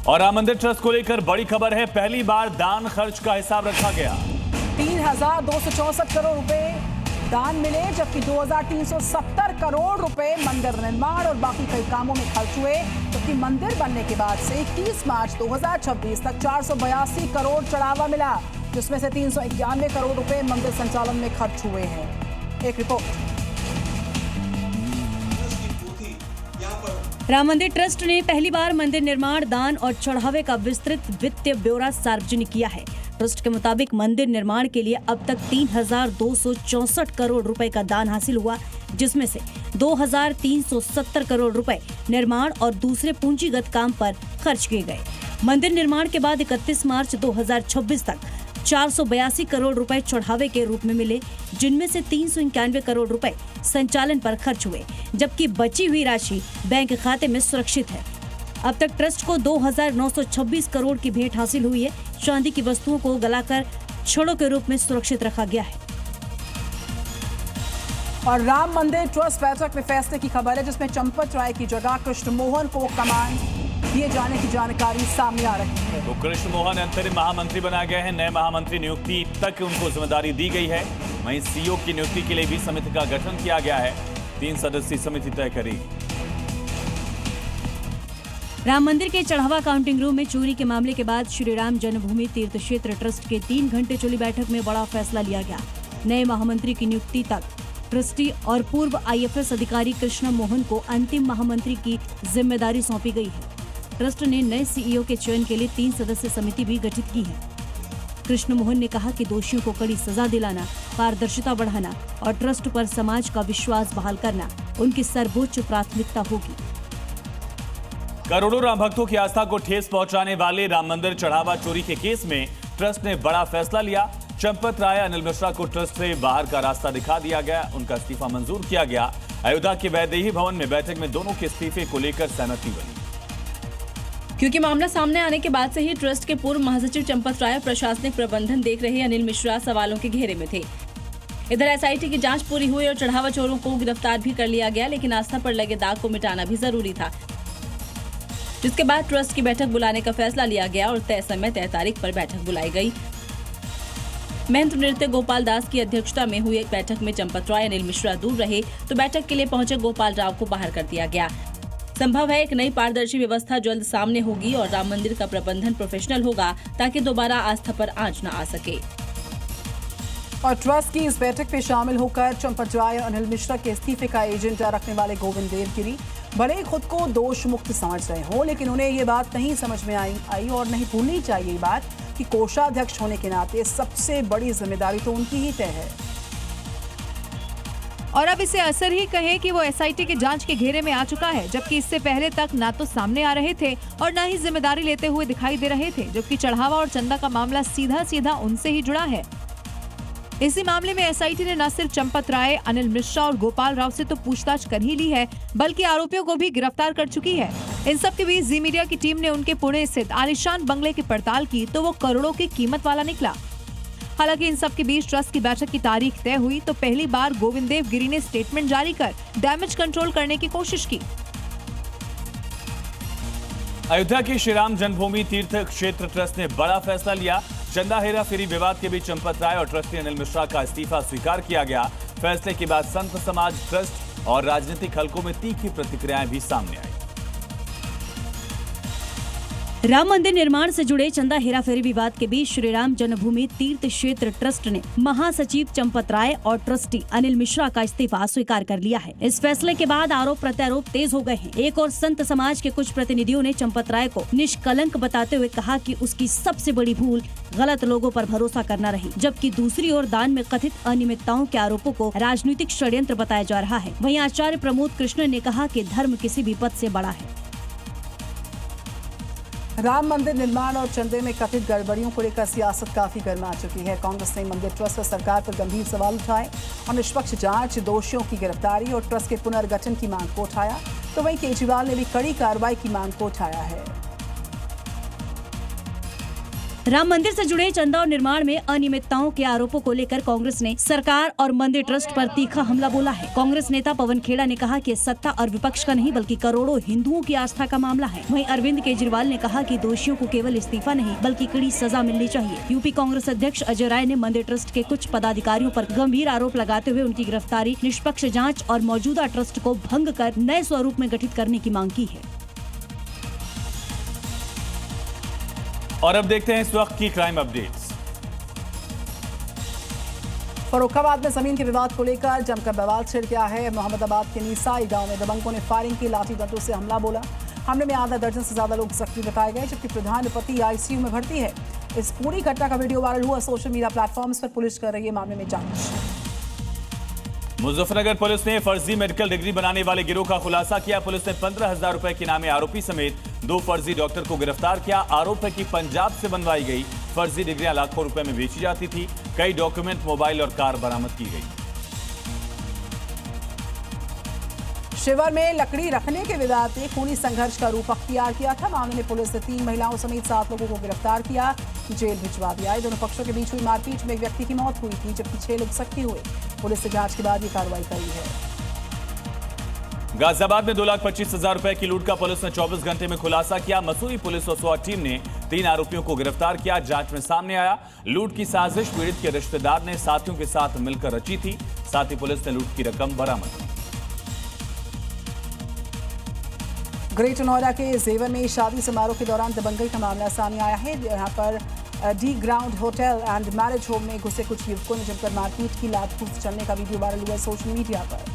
और राम मंदिर ट्रस्ट को लेकर बड़ी खबर है, पहली बार दान खर्च का हिसाब रखा गया। 3,264 करोड़ रुपए दान मिले, जबकि 2,370 करोड़ रुपए मंदिर निर्माण और बाकी कई कामों में खर्च हुए। जबकि मंदिर बनने के बाद से 31 मार्च 2026 तक 482 करोड़ चढ़ावा मिला, जिसमें से 391 करोड़ रुपए मंदिर संचालन में खर्च हुए हैं। एक रिपोर्ट। राम मंदिर ट्रस्ट ने पहली बार मंदिर निर्माण, दान और चढ़ावे का विस्तृत वित्तीय ब्यौरा सार्वजनिक किया है। ट्रस्ट के मुताबिक मंदिर निर्माण के लिए अब तक 3,264 करोड़ रुपए का दान हासिल हुआ, जिसमें से 2,370 करोड़ रुपए निर्माण और दूसरे पूंजीगत काम पर खर्च किए गए। मंदिर निर्माण के बाद 31 मार्च 2026 तक 482 करोड़ रुपए चढ़ावे के रूप में मिले, जिनमें से 391 करोड़ रुपए संचालन पर खर्च हुए, जबकि बची हुई राशि बैंक खाते में सुरक्षित है। अब तक ट्रस्ट को 2,926 करोड़ की भेंट हासिल हुई है। चांदी की वस्तुओं को गलाकर छड़ों के रूप में सुरक्षित रखा गया है। और राम मंदिर ट्रस्ट बैठक में फैसले की खबर है, जिसमें चंपत राय की जगह कृष्ण मोहन को कमान दिए जाने की जानकारी सामने आ रही है। तो कृष्ण मोहन अंतरिम महामंत्री बनाए गए हैं। नए महामंत्री नियुक्ति तक उनको जिम्मेदारी दी गई है। वहीं सीईओ की नियुक्ति के लिए भी समिति का गठन किया गया है। 3 सदस्यीय समिति तय करेगी। राम मंदिर के चढ़ावा काउंटिंग रूम में चोरी के मामले के बाद श्री राम जन्मभूमि तीर्थ क्षेत्र ट्रस्ट के 3 घंटे चली बैठक में बड़ा फैसला लिया गया। नए महामंत्री की नियुक्ति तक ट्रस्टी और पूर्व IFS अधिकारी कृष्ण मोहन को अंतिम महामंत्री की जिम्मेदारी सौंपी गई है। ट्रस्ट ने नए CEO के चयन के लिए 3 सदस्यीय समिति भी गठित की है। कृष्ण मोहन ने कहा कि दोषियों को कड़ी सजा दिलाना, पारदर्शिता बढ़ाना और ट्रस्ट पर समाज का विश्वास बहाल करना उनकी सर्वोच्च प्राथमिकता होगी। करोड़ों राम भक्तों की आस्था को ठेस पहुंचाने वाले राम मंदिर चढ़ावा चोरी के केस में ट्रस्ट ने बड़ा फैसला लिया। चंपत राय, अनिल मिश्रा को ट्रस्ट से बाहर का रास्ता दिखा दिया गया। उनका इस्तीफा मंजूर किया गया। अयोध्या के वैदेही भवन में बैठक में दोनों के इस्तीफे को लेकर सहमति बनी। क्योंकि मामला सामने आने के बाद से ही ट्रस्ट के पूर्व महासचिव चंपत राय और प्रशासनिक प्रबंधन देख रहे अनिल मिश्रा सवालों के घेरे में थे। इधर SIT की जांच पूरी हुई और चढ़ावा चोरों को गिरफ्तार भी कर लिया गया, लेकिन आस्था पर लगे दाग को मिटाना भी जरूरी था, जिसके बाद ट्रस्ट की बैठक बुलाने का फैसला लिया गया और तय समय तय तारीख पर बैठक बुलाई गई। महंत नृत्य गोपाल दास की अध्यक्षता में हुई एक बैठक में चंपत राय, अनिल मिश्रा दूर रहे तो बैठक के लिए पहुंचे गोपाल राव को बाहर कर दिया गया। संभव है एक नई पारदर्शी व्यवस्था जल्द सामने होगी और राम मंदिर का प्रबंधन प्रोफेशनल होगा, ताकि दोबारा आस्था पर आंच न आ सके। और ट्रस्ट की इस बैठक में शामिल होकर चंपत राय और अनिल मिश्रा के इस्तीफे का एजेंडा रखने वाले गोविंद देवगिरी भले ही खुद को दोष मुक्त समझ रहे हो, लेकिन उन्हें ये बात नहीं समझ में आई और नहीं भूलनी चाहिए बात कि कोषाध्यक्ष होने के नाते सबसे बड़ी जिम्मेदारी तो उनकी ही तय है। और अब इसे असर ही कहे कि वो SIT के जांच के घेरे में आ चुका है, जबकि इससे पहले तक ना तो सामने आ रहे थे और ना ही जिम्मेदारी लेते हुए दिखाई दे रहे थे, जबकि चढ़ावा और चंदा का मामला सीधा सीधा उनसे ही जुड़ा है। इसी मामले में SIT ने न सिर्फ चंपत राय, अनिल मिश्रा और गोपाल राव से तो पूछताछ कर ही ली है, बल्कि आरोपियों को भी गिरफ्तार कर चुकी है। इन सब के बीच जी मीडिया की टीम ने उनके पुणे स्थित आलीशान बंगले की पड़ताल की तो वो करोड़ों की कीमत वाला निकला। हालांकि इन सब के बीच ट्रस्ट की बैठक की तारीख तय हुई तो पहली बार गोविंद देवगिरी ने स्टेटमेंट जारी कर डैमेज कंट्रोल करने की कोशिश की। अयोध्या की श्री राम जन्मभूमि तीर्थ क्षेत्र ट्रस्ट ने बड़ा फैसला लिया। चंदा हेरा फेरी विवाद के बीच चंपत राय और ट्रस्टी अनिल मिश्रा का इस्तीफा स्वीकार किया गया। फैसले के बाद संत समाज, ट्रस्ट और राजनीतिक हलकों में तीखी प्रतिक्रियाएं भी सामने आई। राम मंदिर निर्माण से जुड़े चंदा हेराफेरी विवाद के बीच श्री राम जन्मभूमि तीर्थ क्षेत्र ट्रस्ट ने महासचिव चंपत राय और ट्रस्टी अनिल मिश्रा का इस्तीफा स्वीकार कर लिया है। इस फैसले के बाद आरोप प्रत्यारोप तेज हो गए हैं। एक और संत समाज के कुछ प्रतिनिधियों ने चंपत राय को निष्कलंक बताते हुए कहा कि उसकी सबसे बड़ी भूल गलत लोगों पर भरोसा करना रही, जबकि दूसरी ओर दान में कथित अनियमितताओं के आरोपों को राजनीतिक षड्यंत्र बताया जा रहा है। वहीं आचार्य प्रमोद कृष्ण ने कहा कि धर्म किसी भी पद से बड़ा है। राम मंदिर निर्माण और चंदे में कथित गड़बड़ियों को लेकर सियासत काफी गर्मा चुकी है। कांग्रेस ने मंदिर ट्रस्ट और सरकार पर गंभीर सवाल उठाए और निष्पक्ष जांच, दोषियों की गिरफ्तारी और ट्रस्ट के पुनर्गठन की मांग को उठाया, तो वहीं केजरीवाल ने भी कड़ी कार्रवाई की मांग को उठाया है। राम मंदिर से जुड़े चंदा और निर्माण में अनियमितताओं के आरोपों को लेकर कांग्रेस ने सरकार और मंदिर ट्रस्ट पर तीखा हमला बोला है। कांग्रेस नेता पवन खेड़ा ने कहा कि सत्ता और विपक्ष का नहीं बल्कि करोड़ों हिंदुओं की आस्था का मामला है। वहीं अरविंद केजरीवाल ने कहा कि दोषियों को केवल इस्तीफा नहीं बल्कि कड़ी सजा मिलनी चाहिए। यूपी कांग्रेस अध्यक्ष अजय राय ने मंदिर ट्रस्ट के कुछ पदाधिकारियों पर गंभीर आरोप लगाते हुए उनकी गिरफ्तारी, निष्पक्ष जाँच और मौजूदा ट्रस्ट को भंग कर नए स्वरूप में गठित करने की मांग की है। और अब देखते हैं इस वक्त की क्राइम अपडेट्स। फर्रुखाबाद में जमीन के विवाद को लेकर जमकर बवाल छिड़ गया है। मोहम्मदाबाद के निसाई गांव में दबंगों ने फायरिंग की, लाठी डंडों से हमला बोला। हमले में आधा दर्जन से ज्यादा लोग जख्मी बताए गए, जबकि प्रधान पति आईसीयू में भर्ती है। इस पूरी घटना का वीडियो वायरल हुआ। सोशल मीडिया प्लेटफॉर्म्स पर पुलिस कर रही है मामले में जांच। मुजफ्फरनगर पुलिस ने फर्जी मेडिकल डिग्री बनाने वाले गिरोह का खुलासा किया। पुलिस ने 15,000 रुपए के नामे आरोपी समेत 2 फर्जी डॉक्टर को गिरफ्तार किया। आरोप है कि पंजाब से बनवाई गई फर्जी डिग्रियां लाखों रुपए में बेची जाती थी। कई डॉक्यूमेंट, मोबाइल और कार बरामद की गई। शिवर में लकड़ी रखने के विवाद में खूनी संघर्ष का रूप अख्तियार किया था। मामले में पुलिस ने 3 महिलाओं समेत 7 लोगों को गिरफ्तार किया, जेल भिजवा दिया। दोनों पक्षों के बीच हुई मारपीट में एक व्यक्ति की मौत हुई थी, जबकि 6 लोग जख्मी हुए। पुलिस ने जांच के बाद ये कार्रवाई करी है। गाजियाबाद में 2,25,000 रुपए की लूट का पुलिस ने 24 घंटे में खुलासा किया। मसूरी पुलिस और स्वाट टीम ने 3 आरोपियों को गिरफ्तार किया। जांच में सामने आया, लूट की साजिश पीड़ित के रिश्तेदार ने साथियों के साथ मिलकर रची थी। साथ ही पुलिस ने लूट की रकम बरामद की। ग्रेटर नोएडा के जेवर में शादी समारोह के दौरान दबंगई का मामला सामने आया है। यहाँ पर D ground hotel and marriage home में घुसे कुछ युवकों ने जमकर मारपीट की, लात घूंस चलने का वीडियो वायरल हुआ सोशल मीडिया पर।